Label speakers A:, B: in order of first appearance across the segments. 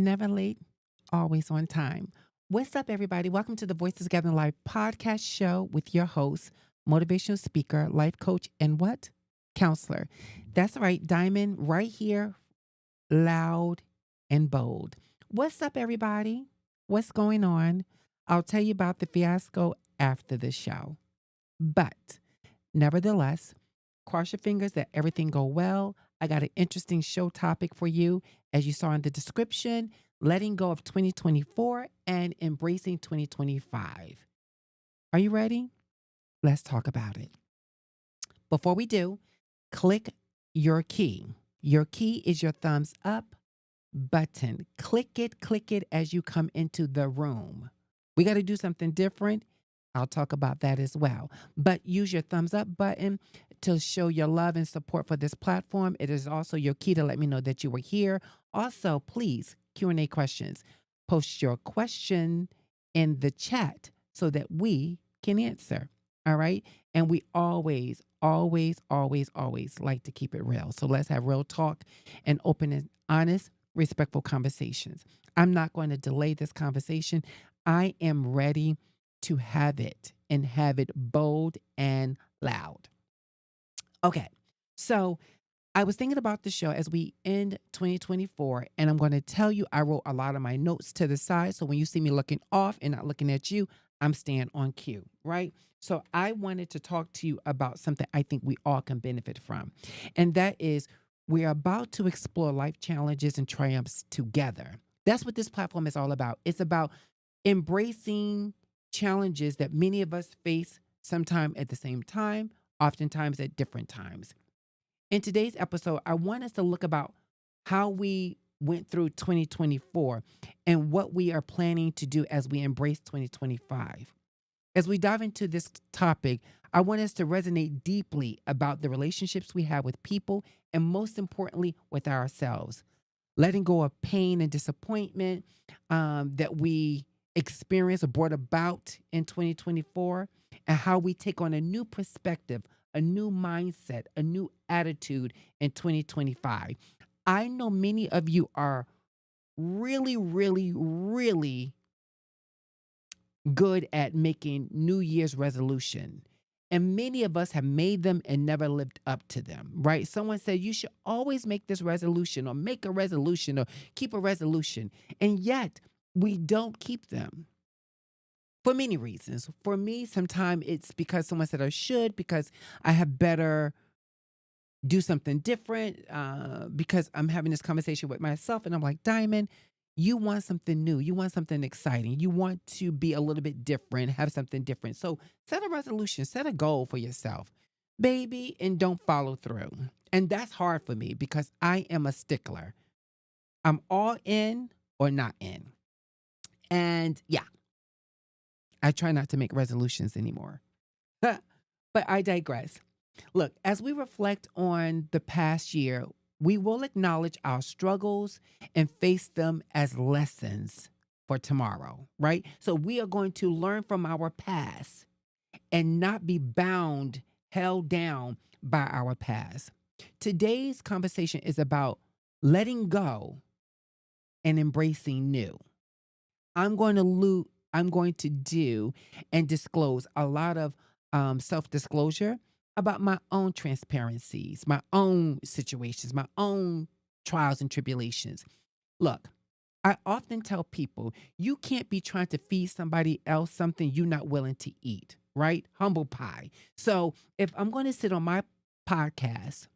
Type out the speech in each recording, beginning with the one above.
A: Never late, always on time. What's up, everybody? Welcome to the Voices Gathering Live podcast show with your host, motivational speaker, life coach, and what? Counselor. That's right, Diamond, right here, loud and bold. What's up, everybody? What's going on? I'll tell you about the fiasco after the show. But nevertheless, cross your fingers that everything go well. I got an interesting show topic for you, as you saw in the description, letting go of 2024 and embracing 2025. Are you ready? Let's talk about it. Before we do, click your key. Your key is your thumbs up button. Click it as you come into the room. We got to do something different. I'll talk about that as well. But use your thumbs up button to show your love and support for this platform. It is also your key to let me know that you were here. Also, please, Q&A questions. Post your question in the chat so that we can answer. All right? And we always like to keep it real. So let's have real talk and open and honest, respectful conversations. I'm not going to delay this conversation. I am ready to have it and have it bold and loud. Okay, so I was thinking about the show as we end 2024, and I'm going to tell you I wrote a lot of my notes to the side. So when you see me looking off and not looking at you, I'm staying on cue, right? So I wanted to talk to you about something I think we all can benefit from, and that is we're about to explore life challenges and triumphs together. That's what this platform is all about. It's about embracing challenges that many of us face sometime at the same time, oftentimes at different times. In today's episode, I want us to look about how we went through 2024 and what we are planning to do as we embrace 2025. As we dive into this topic, I want us to resonate deeply about the relationships we have with people and most importantly, with ourselves. Letting go of pain and disappointment that we experienced or brought about in 2024 and how we take on a new perspective, a new mindset, a new attitude in 2025. I know many of you are really good at making New Year's resolution. And many of us have made them and never lived up to them, right? Someone said you should always make this resolution or make a resolution or keep a resolution. And yet we don't keep them for many reasons. For me, sometimes it's because someone said I should, because I have better do something different, because I'm having this conversation with myself and I'm like, Diamond, you want something new. You want something exciting. You want to be a little bit different, have something different. So set a resolution, set a goal for yourself, baby, and don't follow through. And that's hard for me because I am a stickler. I'm all in or not in. And yeah, I try not to make resolutions anymore. But I digress. Look, as we reflect on the past year, we will acknowledge our struggles and face them as lessons for tomorrow, right? So we are going to learn from our past and not be bound, held down by our past. Today's conversation is about letting go and embracing new. I'm going to do and disclose a lot of self-disclosure about my own transparencies, my own situations, my own trials and tribulations. Look, I often tell people you can't be trying to feed somebody else something you're not willing to eat, right? Humble pie. So if I'm going to sit on my podcast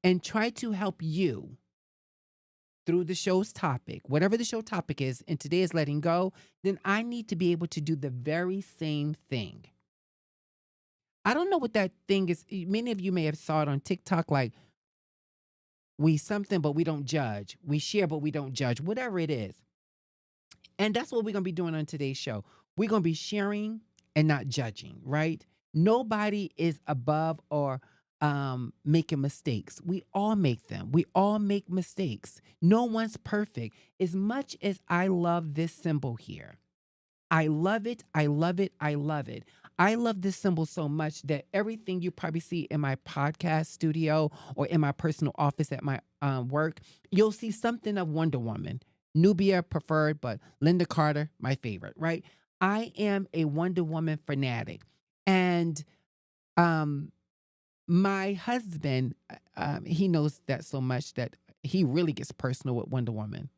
A: and try to help you through the show's topic, whatever the show topic is, and today is letting go, then I need to be able to do the very same thing. I don't know what that thing is. Many of you may have saw it on TikTok, like we something, but we don't judge. We share, but we don't judge, whatever it is. And that's what we're going to be doing on today's show. We're going to be sharing and not judging, right? Nobody is above or making mistakes. We all make them. We all make mistakes. No one's perfect. As much as I love this symbol here, I love it. I love it. I love it. I love this symbol so much that everything you probably see in my podcast studio or in my personal office at my work, you'll see something of Wonder Woman. Nubia preferred, but Linda Carter, my favorite, right? I am a Wonder Woman fanatic. And um my husband, he knows that so much that he really gets personal with Wonder Woman.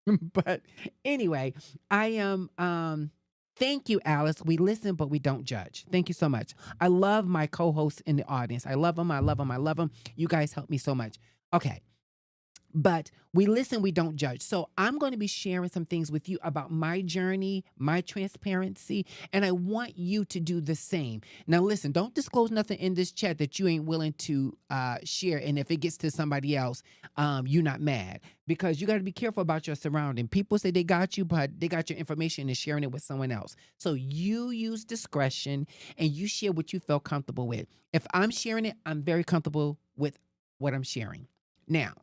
A: But anyway, I am thank you, Alice. We listen, but we don't judge. Thank you so much. I love my co-hosts in the audience. I love them. I love them. I love them. You guys help me so much. Okay. But we listen, we don't judge. So I'm going to be sharing some things with you about my journey, my transparency, and I want you to do the same. Now, listen, don't disclose nothing in this chat that you ain't willing to share. And if it gets to somebody else, you're not mad, because you got to be careful about your surrounding. People say they got you, but they got your information and sharing it with someone else. So you use discretion and you share what you feel comfortable with. If I'm sharing it, I'm very comfortable with what I'm sharing. Now,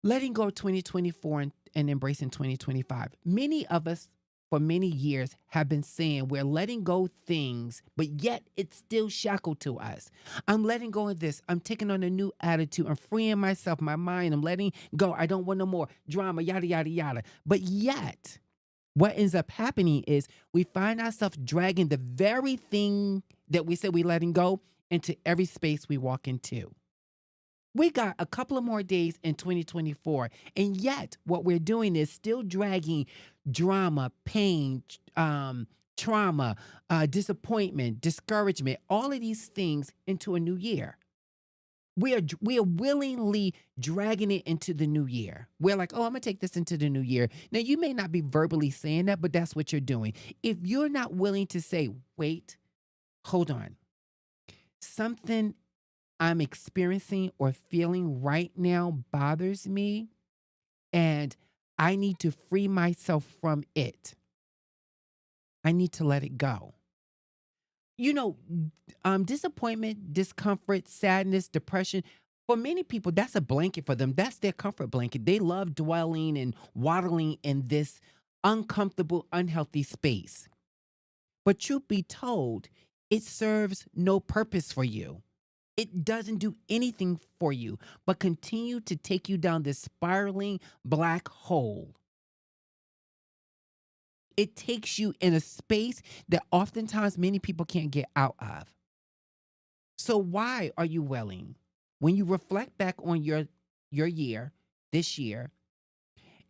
A: letting go of 2024 and embracing 2025. Many of us for many years have been saying we're letting go things, but yet it's still shackled to us. I'm letting go of this. I'm taking on a new attitude. I'm freeing myself, my mind. I'm letting go. I don't want no more drama, yada, yada, yada. But yet, what ends up happening is we find ourselves dragging the very thing that we said we're letting go into every space we walk into. We got a couple of more days in 2024, and yet what we're doing is still dragging drama, pain, trauma, disappointment, discouragement, all of these things into a new year. We are willingly dragging it into the new year. We're like, oh, I'm gonna take this into the new year. Now, you may not be verbally saying that, but that's what you're doing. If you're not willing to say, wait, hold on, something I'm experiencing or feeling right now bothers me, and I need to free myself from it. I need to let it go. You know, disappointment, discomfort, sadness, depression, for many people, that's a blanket for them. That's their comfort blanket. They love dwelling and waddling in this uncomfortable, unhealthy space. But truth be told, it serves no purpose for you. It doesn't do anything for you, but continue to take you down this spiraling black hole. It takes you in a space that oftentimes many people can't get out of. So why are you welling? When you reflect back on your year, this year,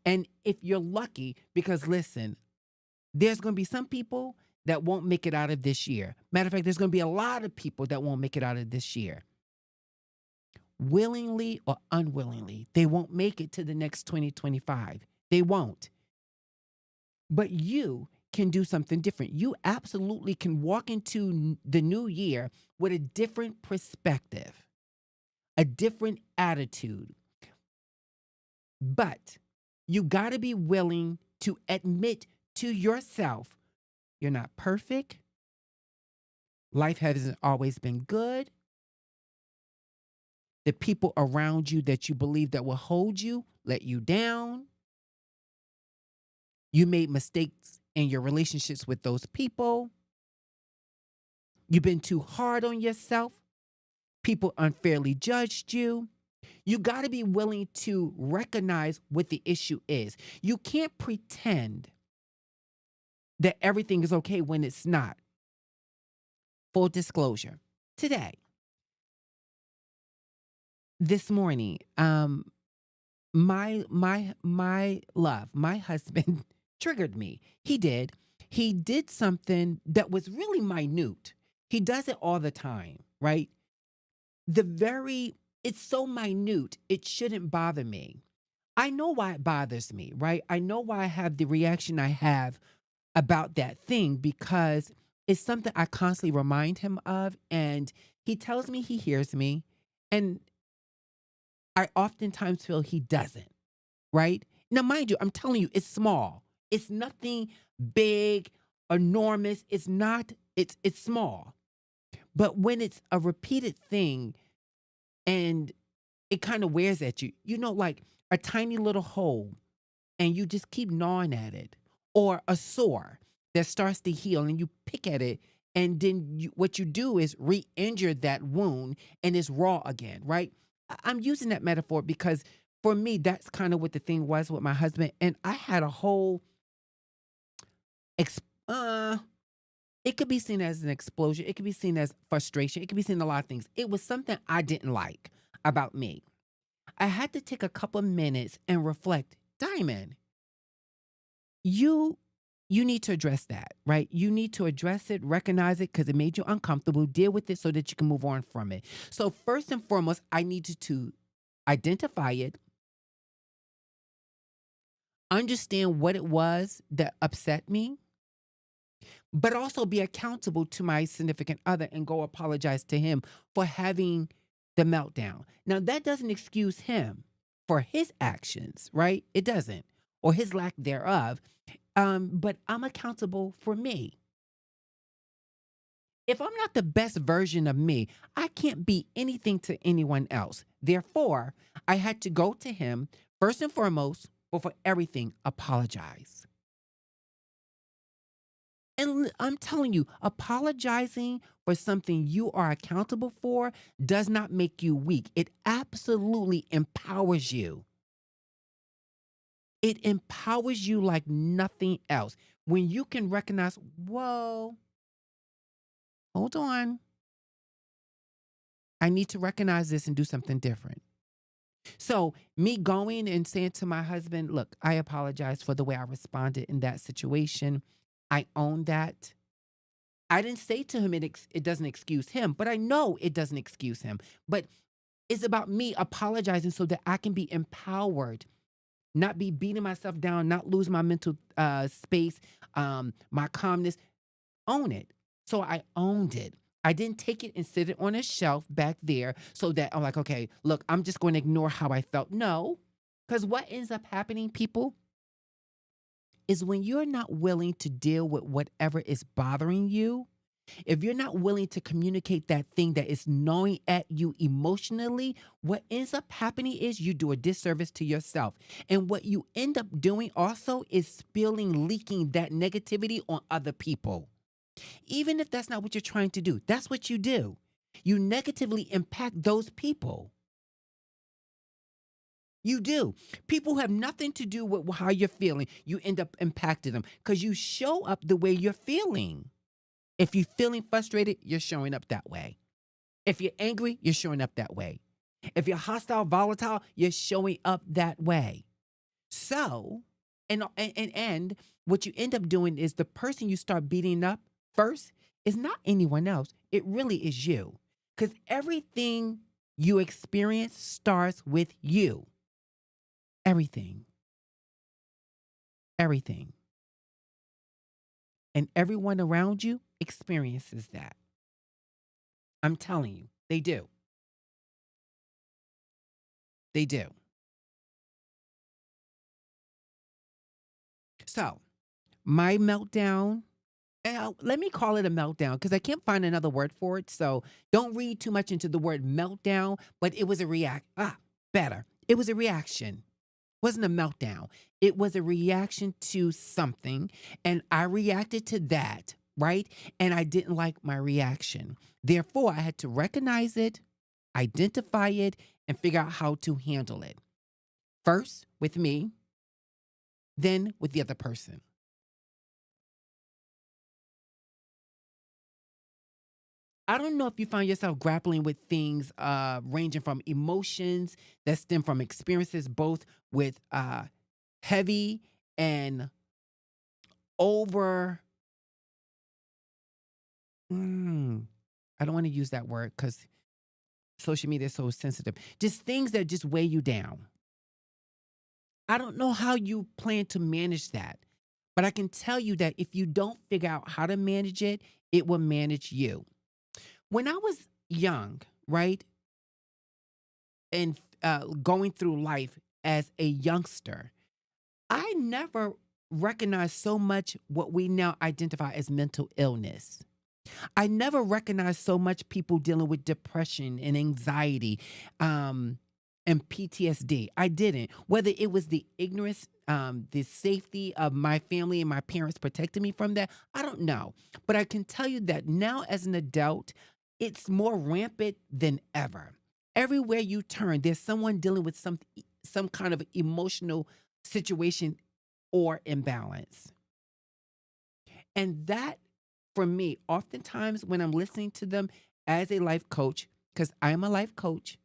A: and if you're lucky, because listen, there's going to be some people that won't make it out of this year. Matter of fact, there's going to be a lot of people that won't make it out of this year. Willingly or unwillingly, they won't make it to the next 2025. They won't. But you can do something different. You absolutely can walk into the new year with a different perspective, a different attitude. But you got to be willing to admit to yourself you're not perfect. Life hasn't always been good. The people around you that you believe that will hold you let you down. You made mistakes in your relationships with those people. You've been too hard on yourself. People unfairly judged you. You got to be willing to recognize what the issue is. You can't pretend that everything is okay when it's not. Full disclosure. Today, this morning, my love, my husband triggered me. He did. He did something that was really minute. He does it all the time, right? It's so minute, it shouldn't bother me. I know why it bothers me, right? I know why I have the reaction I have about that thing, because it's something I constantly remind him of, and he tells me he hears me, and I oftentimes feel he doesn't, right? Now, mind you, I'm telling you, it's small. It's nothing big, enormous. It's not, it's small. But when it's a repeated thing and it kind of wears at you, like a tiny little hole, and you just keep gnawing at it, or a sore that starts to heal and you pick at it, and then what you do is re-injure that wound and it's raw again, right? I'm using that metaphor because for me, that's kind of what the thing was with my husband. And I had a whole, ex- uh, it could be seen as an explosion. It could be seen as frustration. It could be seen a lot of things. It was something I didn't like about me. I had to take a couple of minutes and reflect. Diamond, you you need to address that, right? You need to address it, recognize it because it made you uncomfortable, deal with it so that you can move on from it. So first and foremost, I needed to identify it, understand what it was that upset me, but also be accountable to my significant other and go apologize to him for having the meltdown. Now, that doesn't excuse him for his actions, right? It doesn't, or his lack thereof. But I'm accountable for me. If I'm not the best version of me, I can't be anything to anyone else. Therefore, I had to go to him first and foremost, but for everything, apologize. And I'm telling you, apologizing for something you are accountable for does not make you weak. It absolutely empowers you. It empowers you like nothing else. When you can recognize, whoa, hold on. I need to recognize this and do something different. So, me going and saying to my husband, look, I apologize for the way I responded in that situation. I own that. I didn't say to him it doesn't excuse him, but I know it doesn't excuse him. But it's about me apologizing so that I can be empowered, not be beating myself down, not lose my mental space, my calmness. Own it. So I owned it. I didn't take it and sit it on a shelf back there so that I'm like, okay, look, I'm just going to ignore how I felt. No, because what ends up happening, people, is when you're not willing to deal with whatever is bothering you, if you're not willing to communicate that thing that is gnawing at you emotionally, what ends up happening is you do a disservice to yourself. And what you end up doing also is spilling, leaking that negativity on other people. Even if that's not what you're trying to do, that's what you do. You negatively impact those people. You do. People who have nothing to do with how you're feeling, you end up impacting them because you show up the way you're feeling. If you're feeling frustrated, you're showing up that way. If you're angry, you're showing up that way. If you're hostile, volatile, you're showing up that way. So, and what you end up doing is the person you start beating up first is not anyone else. It really is you. Because everything you experience starts with you. Everything. Everything. And everyone around you experiences that. I'm telling you, they do. They do. So, my meltdown, let me call it a meltdown because I can't find another word for it. So don't read too much into the word meltdown, but it was a better. It was a reaction. It wasn't a meltdown. It was a reaction to something. And I reacted to that, right? And I didn't like my reaction. Therefore, I had to recognize it, identify it, and figure out how to handle it. First with me, then with the other person. I don't know if you find yourself grappling with things ranging from emotions that stem from experiences, both with heavy and over. Mm, I don't want to use that word because social media is so sensitive. Just things that just weigh you down. I don't know how you plan to manage that, but I can tell you that if you don't figure out how to manage it, it will manage you. When I was young, right, and going through life as a youngster, I never recognized so much what we now identify as mental illness. I never recognized so much people dealing with depression and anxiety and PTSD. I didn't. Whether it was the ignorance, the safety of my family and my parents protecting me from that, I don't know. But I can tell you that now as an adult, it's more rampant than ever. Everywhere you turn, there's someone dealing with some kind of emotional situation or imbalance. And that, for me, oftentimes when I'm listening to them as a life coach, because I'm a life coach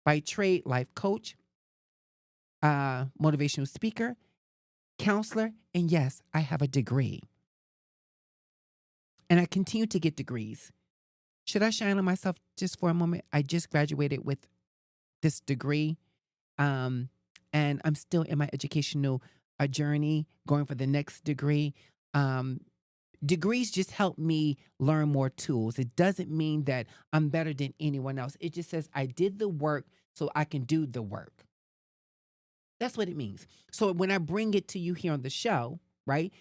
A: by trade, life coach, motivational speaker, counselor, and yes, I have a degree. And I continue to get degrees. Should I shine on myself just for a moment? I just graduated with this degree, um, and I'm still in my educational journey, going for the next degree. Um, Degrees just help me learn more tools. It doesn't mean that I'm better than anyone else. It just says I did the work so I can do the work. That's what it means. So when I bring it to you here on the show, right,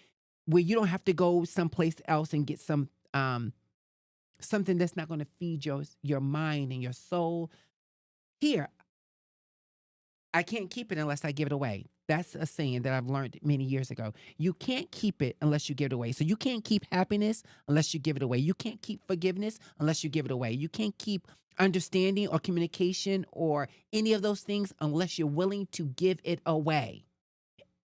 A: where you don't have to go someplace else and get something that's not going to feed your mind and your soul. Here, I can't keep it unless I give it away. That's a saying that I've learned many years ago. You can't keep it unless you give it away. So you can't keep happiness unless you give it away. You can't keep forgiveness unless you give it away. You can't keep understanding or communication or any of those things unless you're willing to give it away.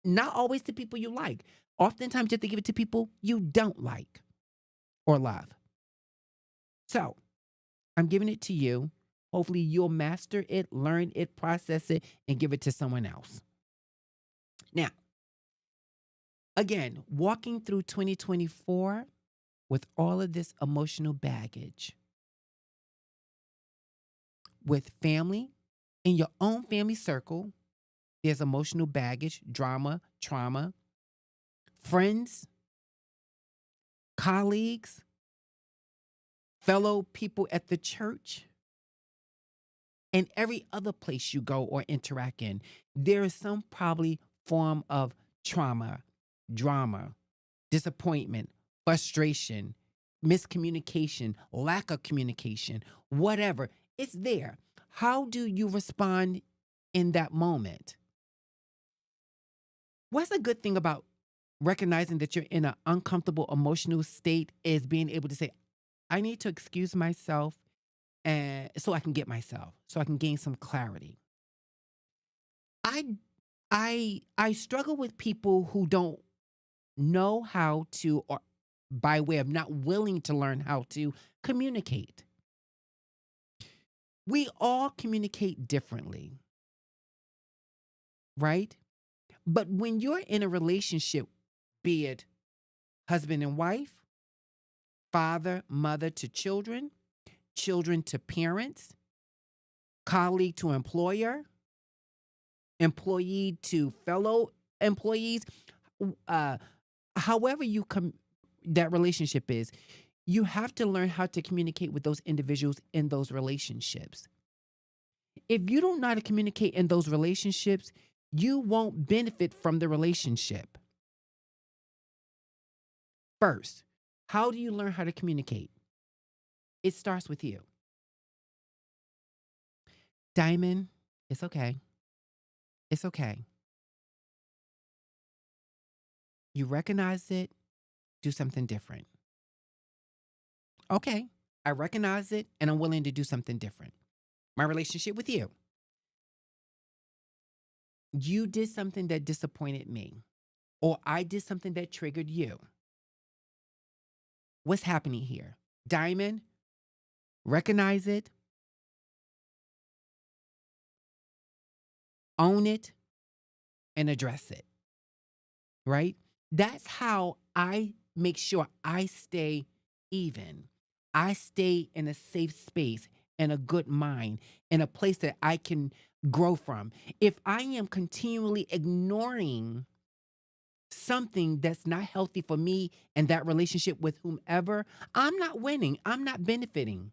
A: Not always to people you like. Oftentimes you have to give it to people you don't like or love. So I'm giving it to you. Hopefully you'll master it, learn it, process it, and give it to someone else. Now, again, walking through 2024 with all of this emotional baggage, with family, in your own family circle, there's emotional baggage, drama, trauma, friends, colleagues, fellow people at the church, and every other place you go or interact in. There is some probably form of trauma, drama, disappointment, frustration, miscommunication, lack of communication, whatever. It's there. How do you respond in that moment? What's a good thing about recognizing that you're in an uncomfortable emotional state is being able to say, I need to excuse myself and so I can get myself, so I can gain some clarity. I I struggle with people who don't know how to, or by way of not willing to learn how to communicate. We all communicate differently, right? But when you're in a relationship, be it husband and wife, father, mother to children, children to parents, colleague to employer, employee to fellow employees, uh, however that relationship is, you have to learn how to communicate with those individuals in those relationships. If you don't know how to communicate in those relationships, you won't benefit from the relationship. First, how do you learn how to communicate? It starts with you. Diamond, it's okay. It's okay. You recognize it, do something different. Okay, I recognize it and I'm willing to do something different. My relationship with you. You did something that disappointed me, or I did something that triggered you. What's happening here? Diamond, recognize it, own it, and address it, right? That's how I make sure I stay even. I stay in a safe space, in a good mind, in a place that I can grow from. If I am continually ignoring something that's not healthy for me and that relationship with whomever, I'm not winning. I'm not benefiting.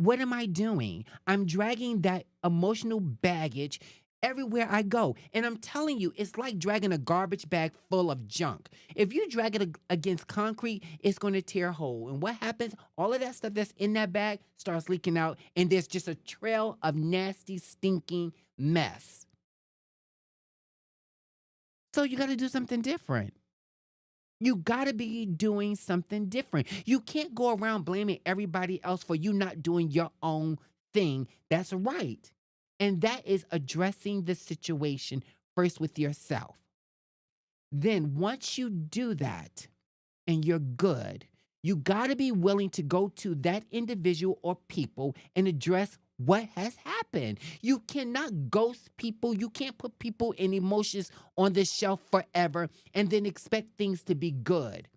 A: What am I doing? I'm dragging that emotional baggage everywhere I go. And I'm telling you, it's like dragging a garbage bag full of junk. If you drag it against concrete, it's going to tear a hole. And what happens? All of that stuff that's in that bag starts leaking out, and there's just a trail of nasty, stinking mess. So you got to do something different. You got to be doing something different. You can't go around blaming everybody else for you not doing your own thing that's right. And that is addressing the situation first with yourself. Then, once you do that and you're good, you got to be willing to go to that individual or people and address what has happened. You cannot ghost people. You can't put people and emotions on the shelf forever and then expect things to be good.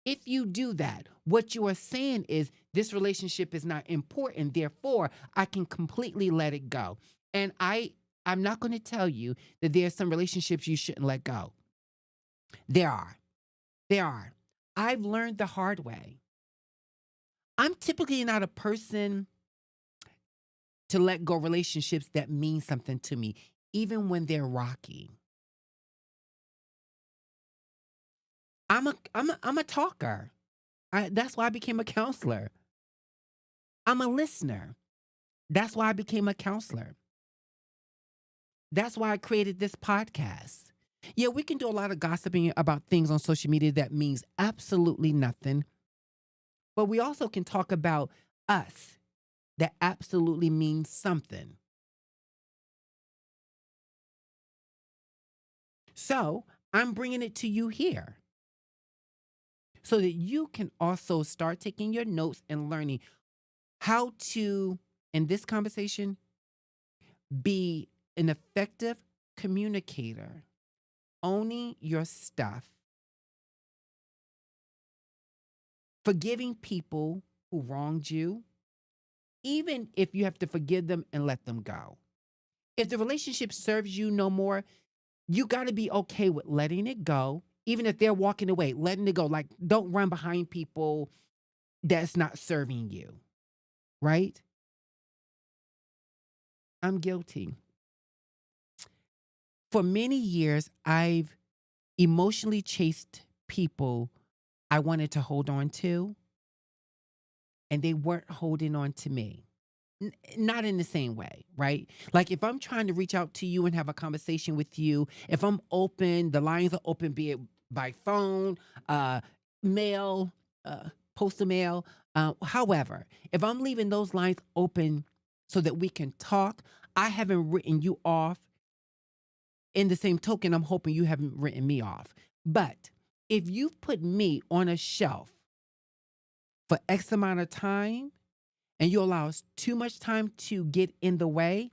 A: If you do that, what you are saying is this relationship is not important, therefore I can completely let it go. And I'm not going to tell you that there are some relationships you shouldn't let go. There are. There are. I've learned the hard way. I'm typically not a person to let go relationships that mean something to me, even when they're rocky. I'm a talker. That's why I became a counselor. I'm a listener. That's why I became a counselor. That's why I created this podcast. Yeah, we can do a lot of gossiping about things on social media that means absolutely nothing, but we also can talk about us that absolutely means something. So I'm bringing it to you here so that you can also start taking your notes and learning how to, in this conversation, be an effective communicator, owning your stuff, forgiving people who wronged you, even if you have to forgive them and let them go. If the relationship serves you no more, you got to be okay with letting it go, even if they're walking away, letting it go. Like, don't run behind people that's not serving you, right? I'm guilty. For many years, I've emotionally chased people I wanted to hold on to, and they weren't holding on to me. Not in the same way, right? Like if I'm trying to reach out to you and have a conversation with you, if I'm open, the lines are open, be it by phone, uh, mail, postal mail, however, if I'm leaving those lines open so that we can talk, I haven't written you off. In the same token, I'm hoping you haven't written me off. But if you've put me on a shelf for X amount of time, and you allow us too much time to get in the way,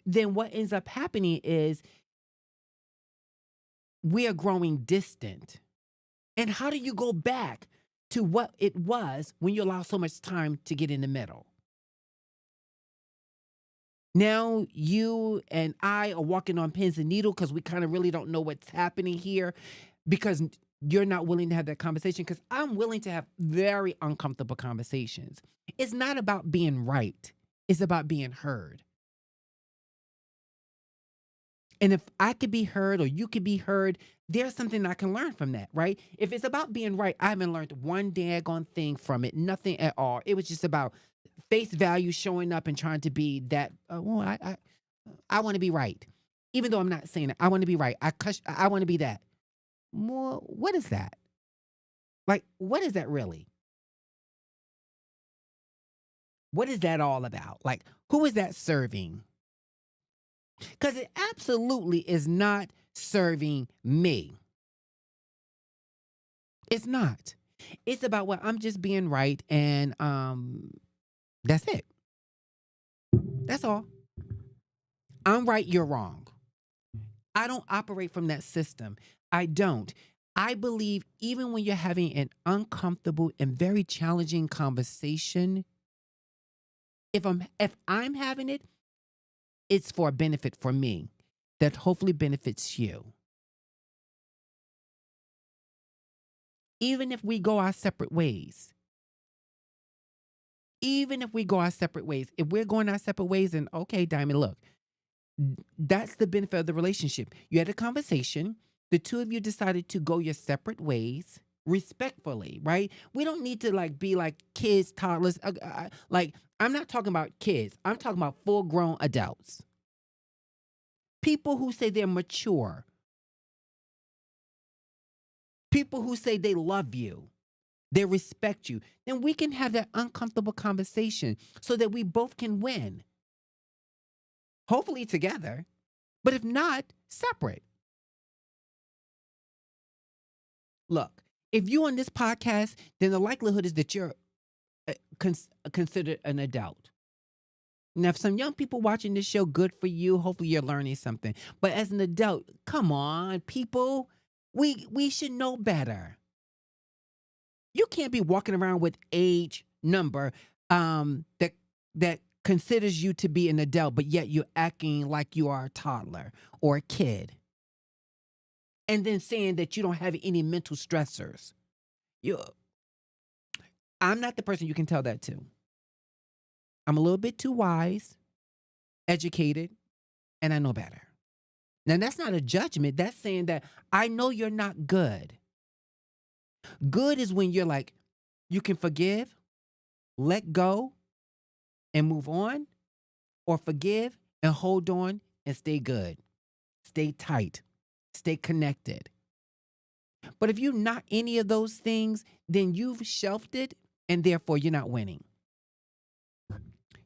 A: then what ends up happening is we are growing distant. And how do you go back to what it was when you allow so much time to get in the middle? Now you and I are walking on pins and needles because we kind of really don't know what's happening here because you're not willing to have that conversation because I'm willing to have very uncomfortable conversations. It's not about being right. It's about being heard. And if I could be heard or you could be heard, there's something I can learn from that, right? If it's about being right, I haven't learned one daggone thing from it, nothing at all. It was just about face value showing up and trying to be that. I want to be right, even though I'm not saying it. I want to be right. I want to be that. Well, what is that? Like, what is that really? What is that all about? Like, who is that serving? Because it absolutely is not serving me. It's not. It's about what I'm just being right and that's it. That's all. I'm right, you're wrong. I don't operate from that system. I don't. I believe even when you're having an uncomfortable and very challenging conversation, if I'm having it, it's for a benefit for me that hopefully benefits you. Even if we go our separate ways. Even if we go our separate ways. If we're going our separate ways, then okay, Diamond, look, that's the benefit of the relationship. You had a conversation. The two of you decided to go your separate ways respectfully, right? We don't need to like be like kids, toddlers. Like I'm not talking about kids. I'm talking about full-grown adults. People who say they're mature. People who say they love you. they respect you, then we can have that uncomfortable conversation so that we both can win. Hopefully together, but if not, separate. Look, if you on this podcast, then the likelihood is that you're considered an adult. Now, if some young people watching this show, good for you. Hopefully, you're learning something. But as an adult, come on, people, we should know better. You can't be walking around with age number that considers you to be an adult, but yet you're acting like you are a toddler or a kid, and then saying that you don't have any mental stressors. You, I'm not the person you can tell that to. I'm a little bit too wise, educated, and I know better. Now, that's not a judgment. That's saying that I know you're not good. Good is when you're like, you can forgive, let go, and move on, or forgive and hold on and stay good, stay tight, stay connected. But if you're not any of those things, then you've shelved it, and therefore you're not winning.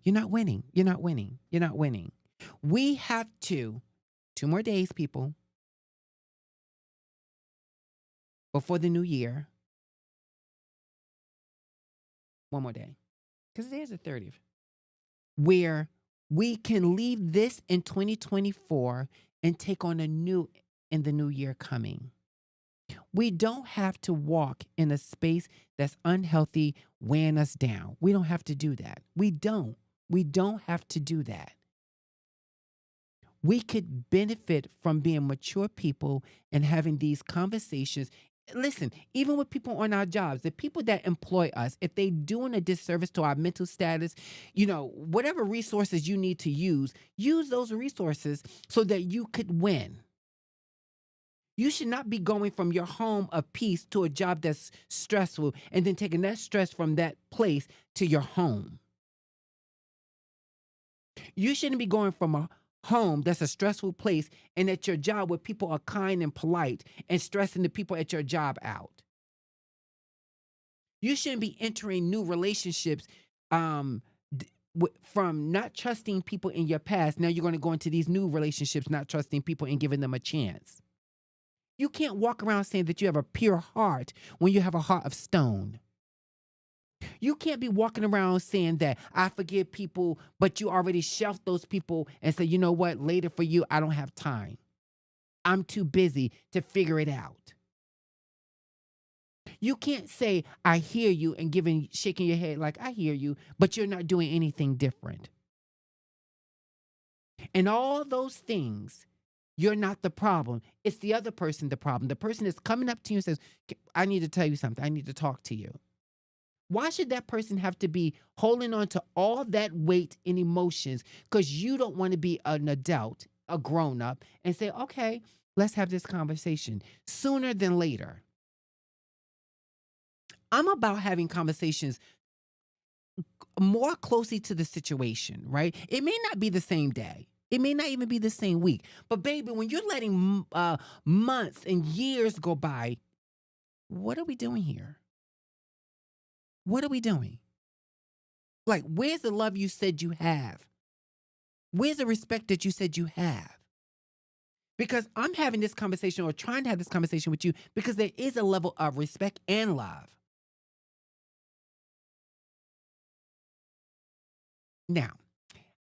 A: You're not winning. You're not winning. You're not winning. We have to, 2 more days, people, before the new year. One more day. Because today's the 30th. Where we can leave this in 2024 and take on a new in the new year coming. We don't have to walk in a space that's unhealthy, weighing us down. We don't have to do that. We don't. We don't have to do that. We could benefit from being mature people and having these conversations. Listen, even with people on our jobs, the people that employ us, if they doing a disservice to our mental status, whatever resources you need to use those resources so that you could win. You should not be going from your home of peace to a job that's stressful and then taking that stress from that place to your home. You shouldn't be going from a home that's a stressful place and at your job where people are kind and polite and stressing the people at your job out. You shouldn't be entering new relationships from not trusting people in your past. Now you're going to go into these new relationships, not trusting people and giving them a chance. You can't walk around saying that you have a pure heart when you have a heart of stone. You can't be walking around saying that I forgive people, but you already shelved those people and say, you know what, later for you, I don't have time. I'm too busy to figure it out. You can't say, I hear you, and shaking your head like, I hear you, but you're not doing anything different. And all those things, you're not the problem. It's the other person the problem. The person is coming up to you and says, I need to tell you something. I need to talk to you. Why should that person have to be holding on to all that weight and emotions because you don't want to be an adult, a grown up, and say, okay, let's have this conversation sooner than later? I'm about having conversations more closely to the situation, right? It may not be the same day. It may not even be the same week. But baby, when you're letting months and years go by, what are we doing here? What are we doing? Like, where's the love you said you have? Where's the respect that you said you have? Because I'm having this conversation or trying to have this conversation with you because there is a level of respect and love. Now,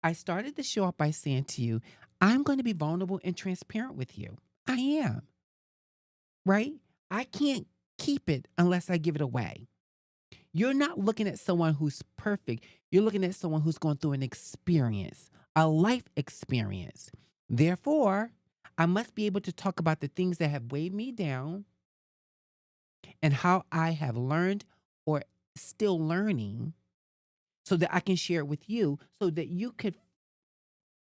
A: I started the show off by saying to you, I'm going to be vulnerable and transparent with you. I am, right? I can't keep it unless I give it away. You're not looking at someone who's perfect. You're looking at someone who's going through an experience, a life experience. Therefore, I must be able to talk about the things that have weighed me down and how I have learned or still learning so that I can share it with you so that you could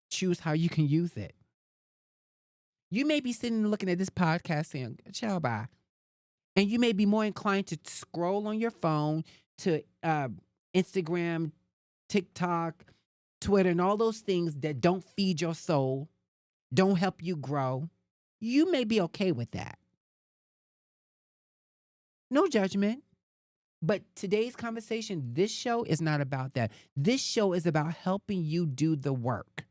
A: choose how you can use it. You may be sitting and looking at this podcast saying, ciao, bye. And you may be more inclined to scroll on your phone to Instagram, TikTok, Twitter, and all those things that don't feed your soul, don't help you grow. You may be okay with that. No judgment. But today's conversation, this show is not about that. This show is about helping you do the work,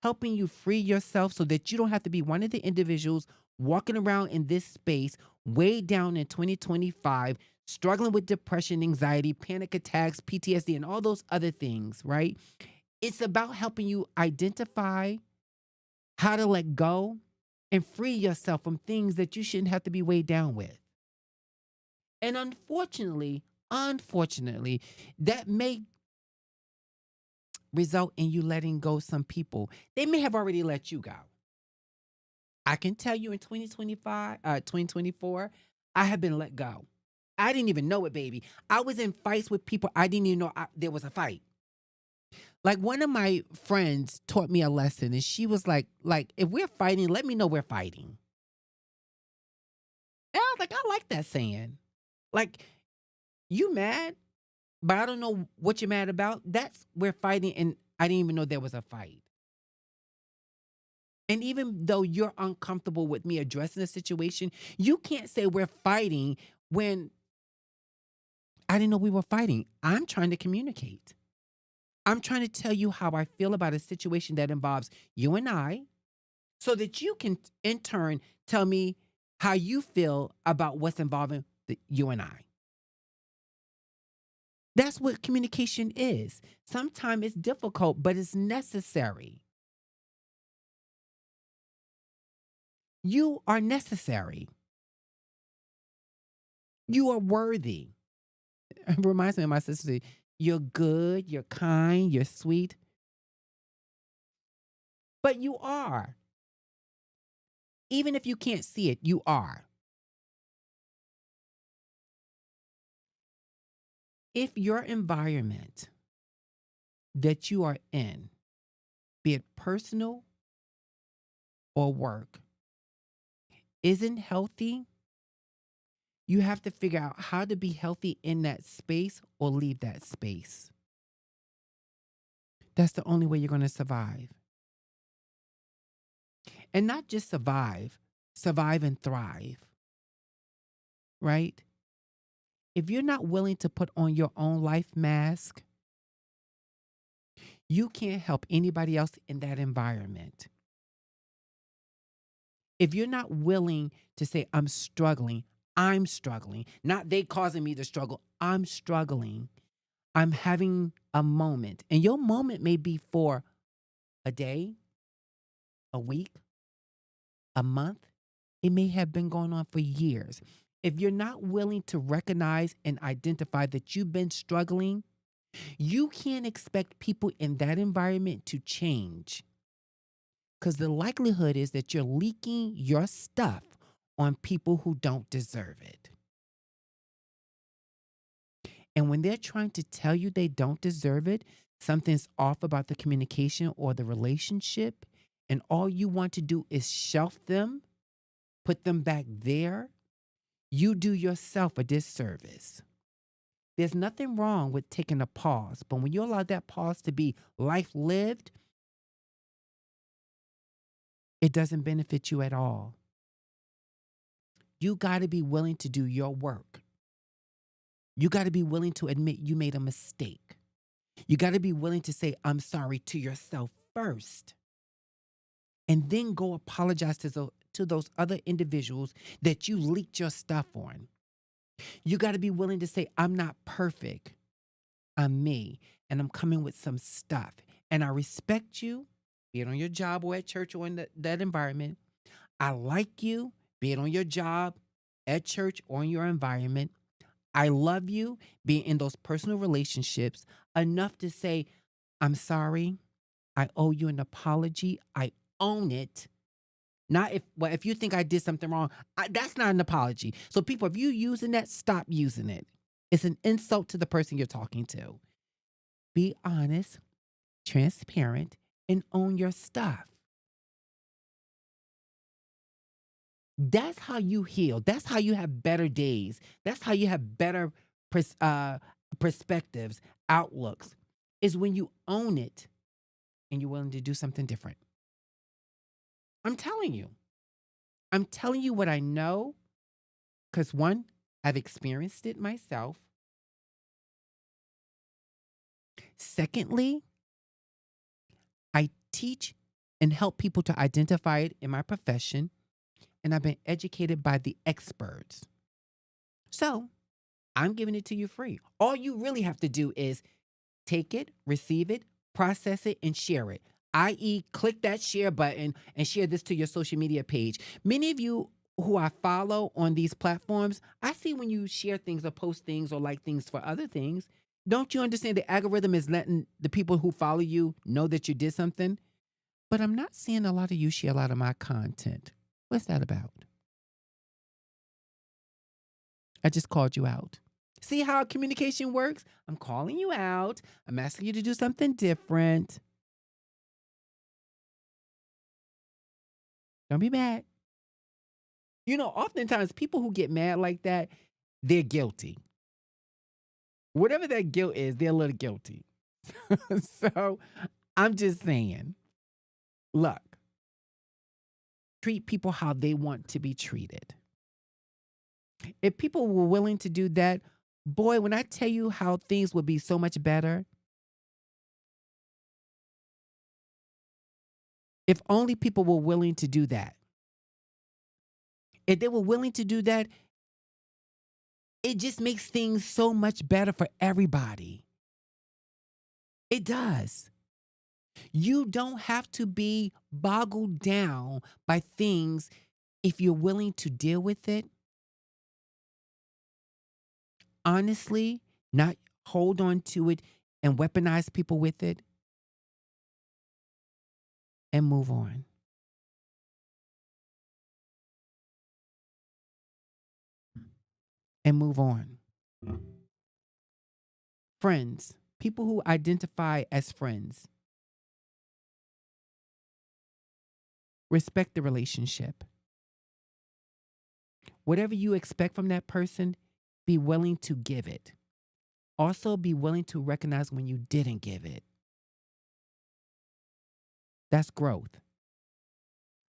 A: helping you free yourself so that you don't have to be one of the individuals walking around in this space way down in 2025, struggling with depression, anxiety, panic attacks, PTSD, and all those other things, right? It's about helping you identify how to let go and free yourself from things that you shouldn't have to be weighed down with. And unfortunately, that may result in you letting go some people. They may have already let you go. I can tell you in 2024, I have been let go. I didn't even know it, baby. I was in fights with people I didn't even know there was a fight. Like one of my friends taught me a lesson, and she was like, if we're fighting, let me know we're fighting. And I was like, I like that saying. Like, you mad, but I don't know what you're mad about. That's we're fighting, and I didn't even know there was a fight. And even though you're uncomfortable with me addressing the situation, you can't say we're fighting when I didn't know we were fighting. I'm trying to communicate. I'm trying to tell you how I feel about a situation that involves you and I so that you can, in turn, tell me how you feel about what's involving you and I. That's what communication is. Sometimes it's difficult, but it's necessary. You are necessary. You are worthy. It reminds me of my sister. You're good, you're kind, you're sweet, but you are. Even if you can't see it, you are. If your environment that you are in, be it personal or work, isn't healthy, you have to figure out how to be healthy in that space or leave that space. That's the only way you're going to survive. And not just survive, survive and thrive, right? If you're not willing to put on your own life mask, you can't help anybody else in that environment. If you're not willing to say, I'm struggling, not they causing me to struggle, I'm struggling, I'm having a moment. And your moment may be for a day, a week, a month. It may have been going on for years. If you're not willing to recognize and identify that you've been struggling, you can't expect people in that environment to change because the likelihood is that you're leaking your stuff on people who don't deserve it. And when they're trying to tell you they don't deserve it, something's off about the communication or the relationship, and all you want to do is shelf them, put them back there, you do yourself a disservice. There's nothing wrong with taking a pause, but when you allow that pause to be life lived, it doesn't benefit you at all. You got to be willing to do your work. You got to be willing to admit you made a mistake. You got to be willing to say, I'm sorry to yourself first. And then go apologize to those other individuals that you leaked your stuff on. You got to be willing to say, I'm not perfect. I'm me. And I'm coming with some stuff. And I respect you, be it on your job or at church or in that environment. I like you, be it on your job, at church, or in your environment. I love you, be it in those personal relationships, enough to say, I'm sorry. I owe you an apology. I own it. Not if you think I did something wrong, that's not an apology. So people, if you using that, stop using it. It's an insult to the person you're talking to. Be honest, transparent, and own your stuff. That's how you heal. That's how you have better days. That's how you have better pers- uh, perspectives, outlooks, is when you own it and you're willing to do something different. I'm telling you. I'm telling you what I know because one, I've experienced it myself. Secondly, I teach and help people to identify it in my profession, and I've been educated by the experts. So I'm giving it to you free. All you really have to do is take it, receive it, process it, and share it. I.e., click that share button and share this to your social media page. Many of you who I follow on these platforms, I see when you share things or post things or like things for other things. Don't you understand the algorithm is letting the people who follow you know that you did something? But I'm not seeing a lot of you share a lot of my content. What's that about? I just called you out. See how communication works? I'm calling you out. I'm asking you to do something different. Don't be mad. Oftentimes people who get mad like that, they're guilty. Whatever that guilt is, they're a little guilty. So I'm just saying, look, treat people how they want to be treated. If people were willing to do that, boy, when I tell you how things would be so much better, if only people were willing to do that. If they were willing to do that, it just makes things so much better for everybody. It does. You don't have to be boggled down by things if you're willing to deal with it. Honestly, not hold on to it and weaponize people with it and move on. And move on. Friends, people who identify as friends, respect the relationship. Whatever you expect from that person, be willing to give it. Also, be willing to recognize when you didn't give it. That's growth.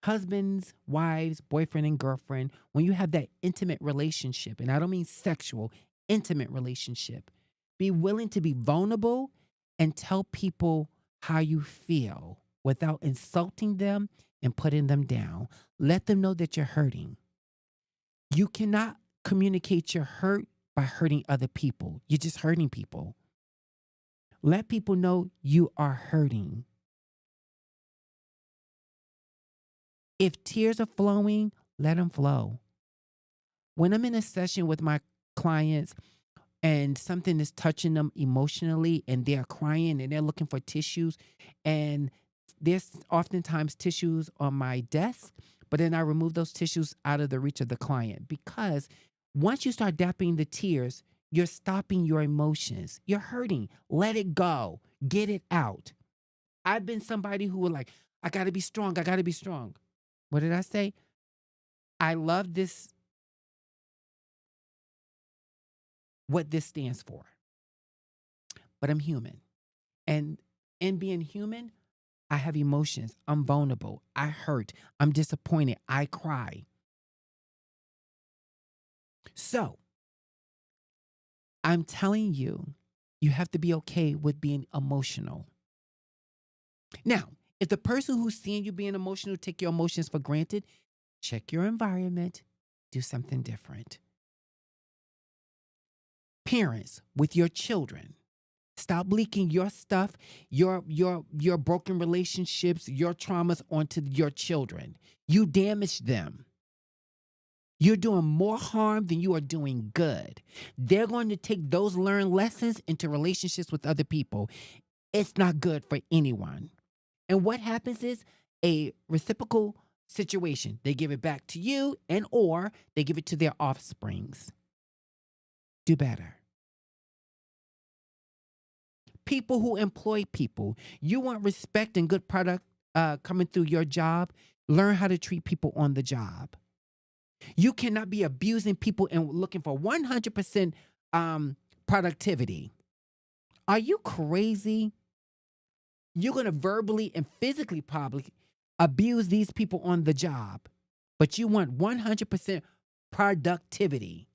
A: Husbands, wives, boyfriend, and girlfriend, when you have that intimate relationship, and I don't mean sexual, intimate relationship, be willing to be vulnerable and tell people how you feel without insulting them and putting them down. Let them know that you're hurting. You cannot communicate your hurt by hurting other people. You're just hurting people. Let people know you are hurting. If tears are flowing, let them flow. When I'm in a session with my clients and something is touching them emotionally and they're crying and they're looking for tissues, and there's oftentimes tissues on my desk, but then I remove those tissues out of the reach of the client because once you start dapping the tears, you're stopping your emotions. You're hurting. Let it go. Get it out. I've been somebody who was like, I got to be strong. I got to be strong. What did I say? I love this, what this stands for, but I'm human. And in being human, I have emotions. I'm vulnerable. I hurt. I'm disappointed. I cry. So I'm telling you, you have to be okay with being emotional. Now, if the person who's seeing you being emotional take your emotions for granted, check your environment, do something different. Parents with your children, stop leaking your stuff, your broken relationships, your traumas onto your children. You damage them. You're doing more harm than you are doing good. They're going to take those learned lessons into relationships with other people. It's not good for anyone. And what happens is a reciprocal situation. They give it back to you and or they give it to their offsprings. Do better. People who employ people. You want respect and good product coming through your job. Learn how to treat people on the job. You cannot be abusing people and looking for 100% productivity. Are you crazy? You're going to verbally and physically probably abuse these people on the job, but you want 100% productivity.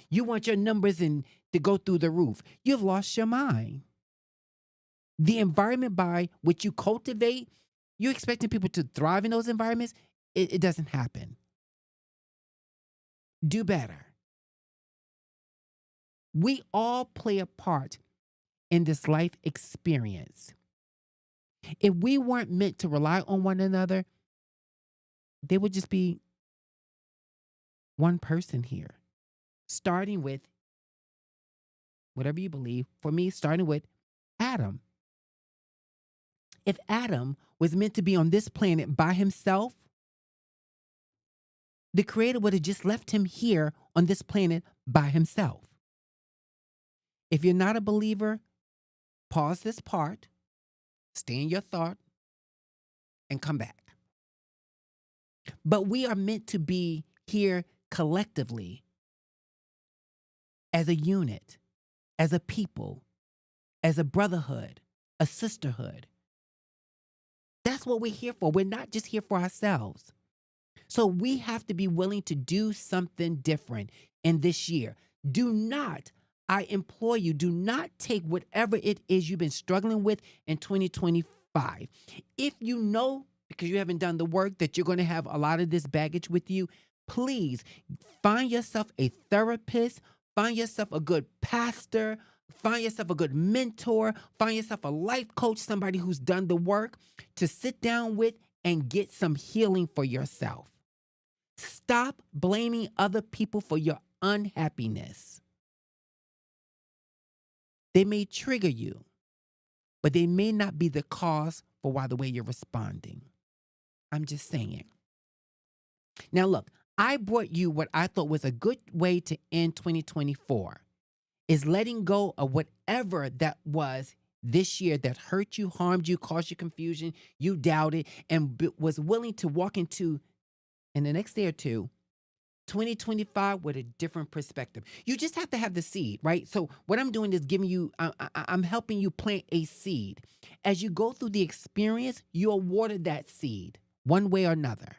A: You want your numbers to go through the roof. You've lost your mind. The environment by which you cultivate, you're expecting people to thrive in those environments. It doesn't happen. Do better. We all play a part in this life experience. If we weren't meant to rely on one another, there would just be one person here, starting with whatever you believe. For me, starting with Adam. If Adam was meant to be on this planet by himself, the Creator would have just left him here on this planet by himself. If you're not a believer, pause this part, stay in your thought, and come back. But we are meant to be here collectively as a unit, as a people, as a brotherhood, a sisterhood. That's what we're here for. We're not just here for ourselves. So we have to be willing to do something different in this year. Do not, I implore you, do not take whatever it is you've been struggling with in 2025. If you know, because you haven't done the work, that you're going to have a lot of this baggage with you, please find yourself a therapist, find yourself a good pastor, find yourself a good mentor, find yourself a life coach, somebody who's done the work to sit down with and get some healing for yourself. Stop blaming other people for your unhappiness. They may trigger you, but they may not be the cause for why the way you're responding. I'm just saying. Now, look, I brought you what I thought was a good way to end 2024 is letting go of whatever that was this year that hurt you, harmed you, caused you confusion, you doubted, and was willing to walk into, in the next day or two, 2025 with a different perspective. You just have to have the seed, right? So what I'm doing is giving you, I'm helping you plant a seed. As you go through the experience, you'll water that seed one way or another.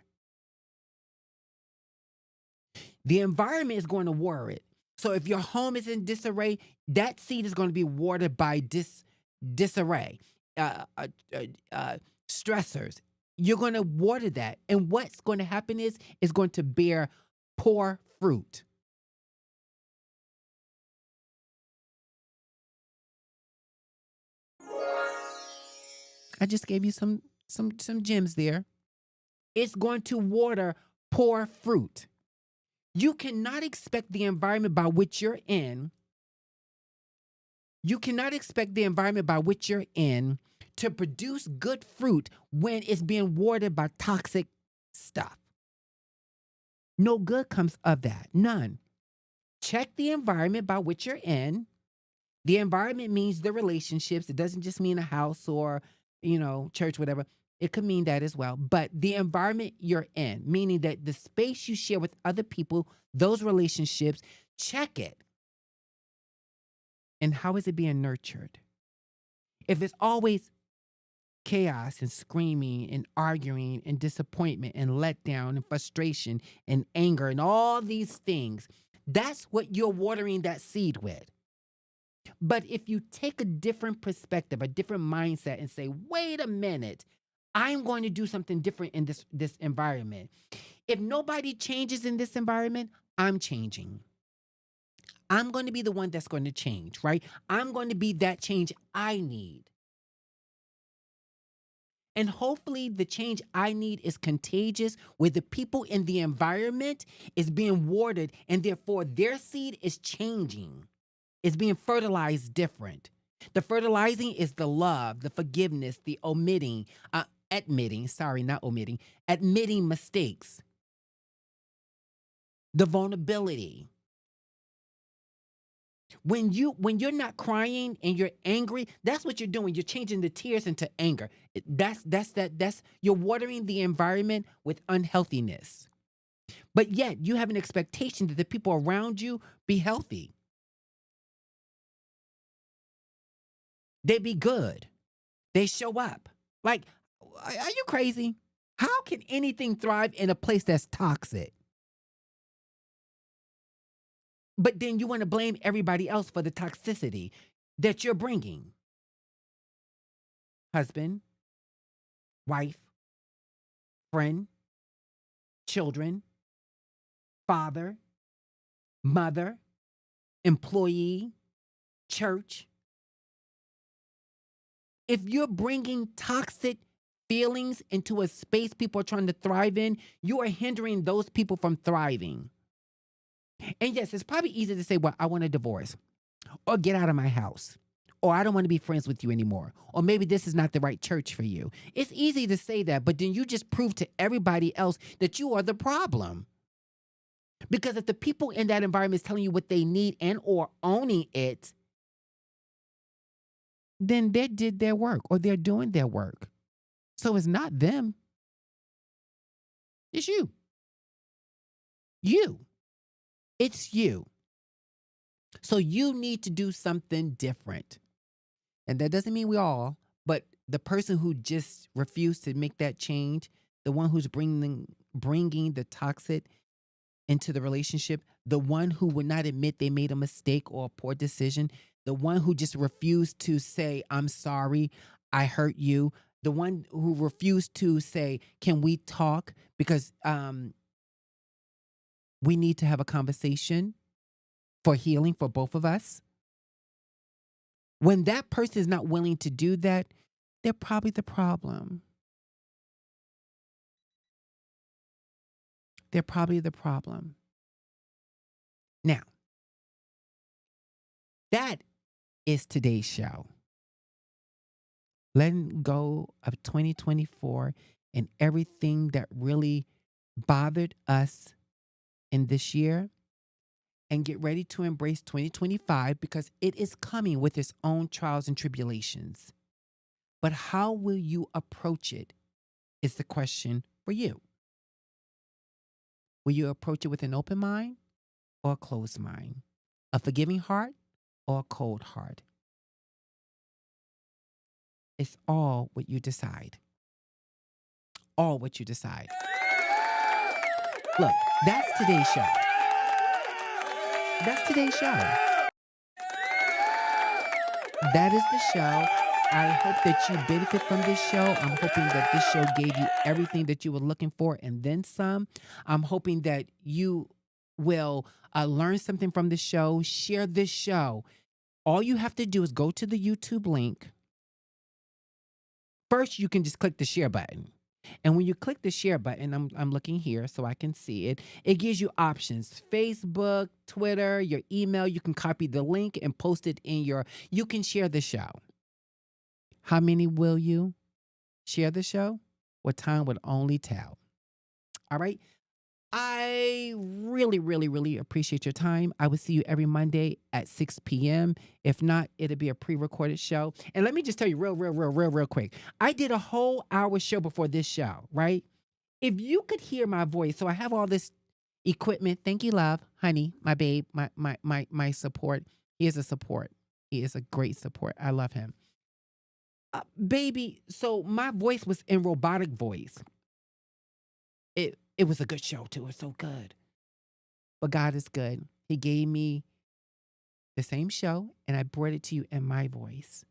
A: The environment is going to water it. So if your home is in disarray, that seed is going to be watered by disarray, stressors. You're going to water that. And what's going to happen is it's going to bear poor fruit. I just gave you some gems there. It's going to water poor fruit. You cannot expect the environment by which you're in. You cannot expect the environment by which you're in to produce good fruit when it's being watered by toxic stuff. No good comes of that. None. Check the environment by which you're in. The environment means the relationships. It doesn't just mean a house or, church, whatever. It could mean that as well. But the environment you're in, meaning that the space you share with other people, those relationships, check it. And how is it being nurtured? If it's always chaos and screaming and arguing and disappointment and letdown and frustration and anger and all these things, that's what you're watering that seed with. But if you take a different perspective, a different mindset and say, wait a minute, I'm going to do something different in this environment. If nobody changes in this environment, I'm changing. I'm going to be the one that's going to change, right? I'm going to be that change I need. And hopefully the change I need is contagious, where the people in the environment is being watered and therefore their seed is changing. It's being fertilized different. The fertilizing is the love, the forgiveness, the admitting mistakes, the vulnerability. When you're not crying and you're angry, that's what you're doing. You're changing the tears into anger. That's you're watering the environment with unhealthiness. But yet you have an expectation that the people around you be healthy. They be good. They show up. Like, are you crazy? How can anything thrive in a place that's toxic? But then you want to blame everybody else for the toxicity that you're bringing. Husband, wife, friend, children, father, mother, employee, church. If you're bringing toxic feelings into a space people are trying to thrive in, you are hindering those people from thriving. And yes, it's probably easy to say, well, I want a divorce, or get out of my house, or I don't want to be friends with you anymore, or maybe this is not the right church for you. It's easy to say that, but then you just prove to everybody else that you are the problem. Because if the people in that environment is telling you what they need and or owning it, then they did their work or they're doing their work. So it's not them. It's you. You. It's you. So you need to do something different. And that doesn't mean we all, but the person who just refused to make that change, the one who's bringing the toxic into the relationship, the one who would not admit they made a mistake or a poor decision, the one who just refused to say, I'm sorry, I hurt you, the one who refused to say, can we talk? Because we need to have a conversation for healing for both of us. When that person is not willing to do that, they're probably the problem. They're probably the problem. Now, that is today's show. Letting go of 2024 and everything that really bothered us in this year, and get ready to embrace 2025 because it is coming with its own trials and tribulations. But how will you approach it is the question for you. Will you approach it with an open mind or a closed mind? A forgiving heart or a cold heart? It's all what you decide. All what you decide. Look, that's today's show. That's today's show. That is the show. I hope that you benefit from this show. I'm hoping that this show gave you everything that you were looking for and then some. I'm hoping that you will learn something from this show. Share this show. All you have to do is go to the YouTube link. First, you can just click the share button. And when you click the share button, I'm looking here so I can see it. It gives you options: Facebook, Twitter, your email. You can copy the link and post it in you can share the show. How many will you share the show? Well, time would only tell. All right. I really, really, really appreciate your time. I will see you every Monday at 6 p.m. If not, it'll be a pre-recorded show. And let me just tell you real quick. I did a whole hour show before this show, right? If you could hear my voice, so I have all this equipment. Thank you, love, honey, my babe, my support. He is a support. He is a great support. I love him. Baby, so my voice was in robotic voice. It was a good show too. It's so good. But God is good. He gave me the same show and I brought it to you in my voice.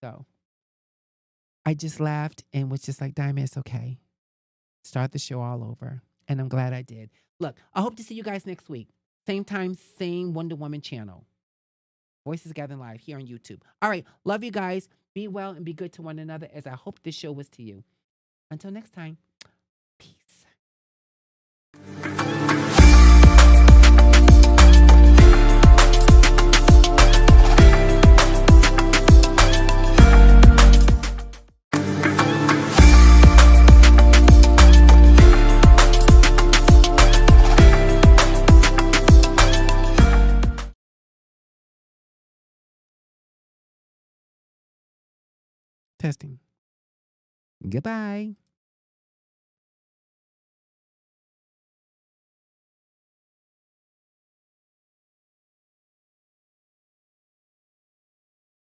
A: So I just laughed and was just like, Diamond, it's okay. Start the show all over. And I'm glad I did. Look, I hope to see you guys next week. Same time, same Wonder Woman channel. Voices Gathering Live here on YouTube. All right. Love you guys. Be well and be good to one another as I hope this show was to you. Until next time. Peace. Testing. Goodbye.